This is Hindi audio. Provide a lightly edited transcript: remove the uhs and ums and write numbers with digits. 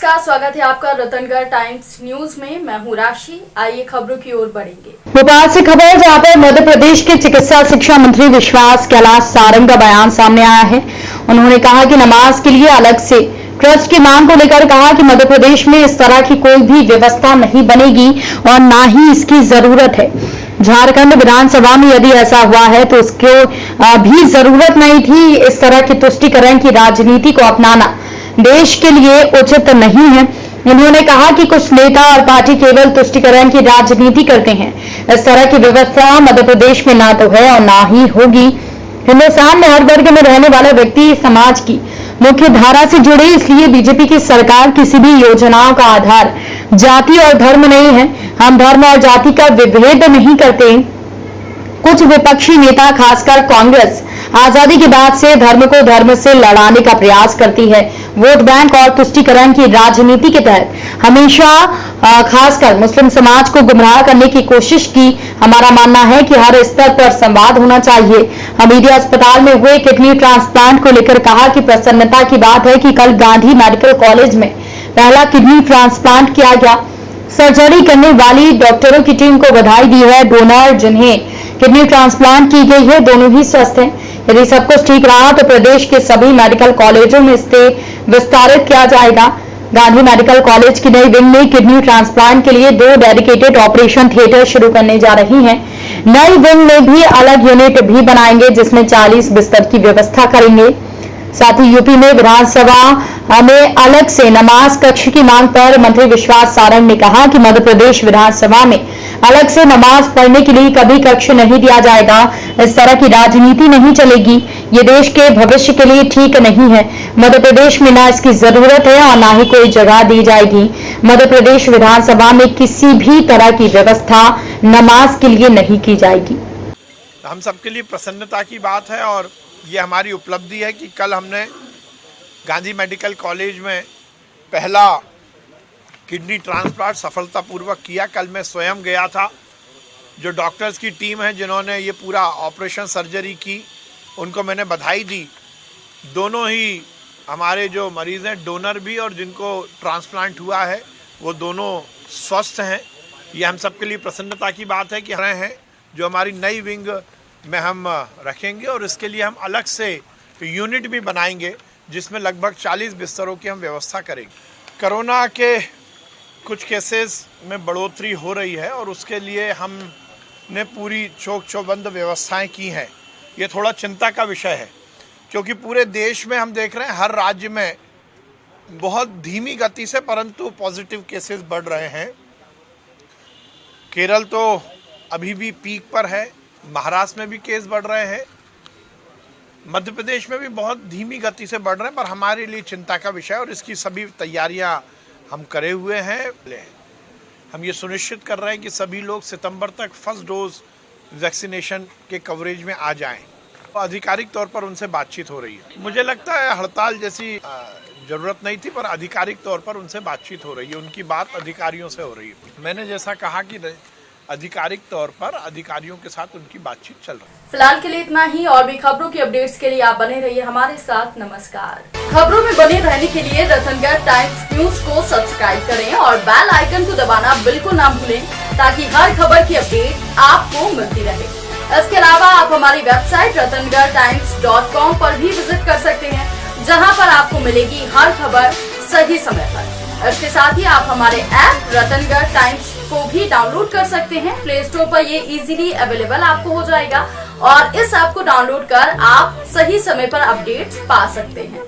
नमस्कार, स्वागत है आपका रतनगढ़ टाइम्स न्यूज में। मैं हूं राशि। आइए खबरों की ओर बढ़ेंगे। भोपाल से खबर, जहां पर मध्य प्रदेश के चिकित्सा शिक्षा मंत्री विश्वास कैलाश सारंग का बयान सामने आया है। उन्होंने कहा कि नमाज के लिए अलग से ट्रस्ट की मांग को लेकर कहा कि मध्य प्रदेश में इस तरह की कोई भी व्यवस्था नहीं बनेगी और ना ही इसकी जरूरत है। झारखंड विधानसभा में यदि ऐसा हुआ है तो उसको भी जरूरत नहीं थी। इस तरह की तुष्टीकरण की राजनीति को अपनाना देश के लिए उचित नहीं है। उन्होंने कहा कि कुछ नेता और पार्टी केवल तुष्टीकरण की राजनीति करते हैं। इस तरह की व्यवस्था मध्य प्रदेश में ना तो है और ना ही होगी। हिंदुस्तान में हर वर्ग में रहने वाला व्यक्ति समाज की मुख्य धारा से जुड़े, इसलिए बीजेपी की सरकार किसी भी योजनाओं का आधार जाति और धर्म नहीं है। हम धर्म और जाति का विभेद नहीं करते। कुछ विपक्षी नेता, खासकर कांग्रेस, आजादी के बाद से धर्म को धर्म से लड़ाने का प्रयास करती है। वोट बैंक और तुष्टीकरण की राजनीति के तहत हमेशा खासकर मुस्लिम समाज को गुमराह करने की कोशिश की। हमारा मानना है कि हर स्तर पर संवाद होना चाहिए। हमीदिया अस्पताल में हुए किडनी ट्रांसप्लांट को लेकर कहा कि प्रसन्नता की बात है कि कल गांधी मेडिकल कॉलेज में पहला किडनी ट्रांसप्लांट किया गया। सर्जरी करने वाली डॉक्टरों की टीम को बधाई दी है। डोनर जिन्हें किडनी ट्रांसप्लांट की गई है, दोनों ही स्वस्थ हैं। यदि सब कुछ ठीक रहा तो प्रदेश के सभी मेडिकल कॉलेजों में इसे विस्तारित किया जाएगा। गांधी मेडिकल कॉलेज की नई विंग में किडनी ट्रांसप्लांट के लिए 2 डेडिकेटेड ऑपरेशन थिएटर शुरू करने जा रही हैं। नई विंग में भी अलग यूनिट भी बनाएंगे जिसमें 40 बिस्तर की व्यवस्था करेंगे। साथ ही यूपी में विधानसभा में अलग से नमाज कक्ष की मांग पर मंत्री विश्वास सारंग ने कहा कि मध्य प्रदेश विधानसभा में अलग से नमाज पढ़ने के लिए कभी कक्ष नहीं दिया जाएगा। इस तरह की राजनीति नहीं चलेगी। ये देश के भविष्य के लिए ठीक नहीं है। मध्य प्रदेश में ना इसकी जरूरत है और ना ही कोई जगह दी जाएगी। मध्य प्रदेश विधानसभा में किसी भी तरह की व्यवस्था नमाज के लिए नहीं की जाएगी। हम सबके लिए प्रसन्नता की बात है और ये हमारी उपलब्धि है कि कल हमने गांधी मेडिकल कॉलेज में पहला किडनी ट्रांसप्लांट सफलतापूर्वक किया। कल मैं स्वयं गया था। जो डॉक्टर्स की टीम है जिन्होंने ये पूरा ऑपरेशन सर्जरी की, उनको मैंने बधाई दी। दोनों ही हमारे जो मरीज़ हैं, डोनर भी और जिनको ट्रांसप्लांट हुआ है, वो दोनों स्वस्थ हैं। ये हम सबके लिए प्रसन्नता की बात है कि रहे हैं जो हमारी नई विंग में हम रखेंगे और इसके लिए हम अलग से यूनिट भी बनाएंगे जिसमें लगभग 40 बिस्तरों की हम व्यवस्था करेंगे। कोरोना के कुछ केसेस में बढ़ोतरी हो रही है और उसके लिए हमने पूरी चौबंद व्यवस्थाएं की हैं। ये थोड़ा चिंता का विषय है क्योंकि पूरे देश में हम देख रहे हैं हर राज्य में बहुत धीमी गति से परंतु पॉजिटिव केसेस बढ़ रहे हैं। केरल तो अभी भी पीक पर है, महाराष्ट्र में भी केस बढ़ रहे हैं, मध्य प्रदेश में भी बहुत धीमी गति से बढ़ रहे हैं, पर हमारे लिए चिंता का विषय और इसकी सभी तैयारियां हम करे हुए हैं। हम ये सुनिश्चित कर रहे हैं कि सभी लोग सितंबर तक फर्स्ट डोज वैक्सीनेशन के कवरेज में आ जाएं। तो आधिकारिक तौर पर उनसे बातचीत हो रही है। मुझे लगता है हड़ताल जैसी ज़रूरत नहीं थी, पर आधिकारिक तौर पर उनसे बातचीत हो रही है। उनकी बात अधिकारियों से हो रही है। मैंने जैसा कहा कि आधिकारिक तौर पर अधिकारियों के साथ उनकी बातचीत चल रही है। फिलहाल के लिए इतना ही। और भी खबरों की अपडेट्स के लिए आप बने रहिए हमारे साथ। नमस्कार। खबरों में बने रहने के लिए रतनगढ़ टाइम्स न्यूज को सब्सक्राइब करें और बेल आइकन को दबाना बिल्कुल ना भूलें ताकि हर खबर की अपडेट आपको मिलती रहे। इसके अलावा आप हमारी वेबसाइट ratangartimes.com पर भी विजिट कर सकते हैं, जहां पर आपको मिलेगी हर खबर सही समय पर। इसके साथ ही आप हमारे ऐप रतनगढ़ टाइम्स को भी डाउनलोड कर सकते हैं। प्ले स्टोर पर ये इजीली अवेलेबल आपको हो जाएगा और इस ऐप को डाउनलोड कर आप सही समय पर अपडेट्स पा सकते हैं।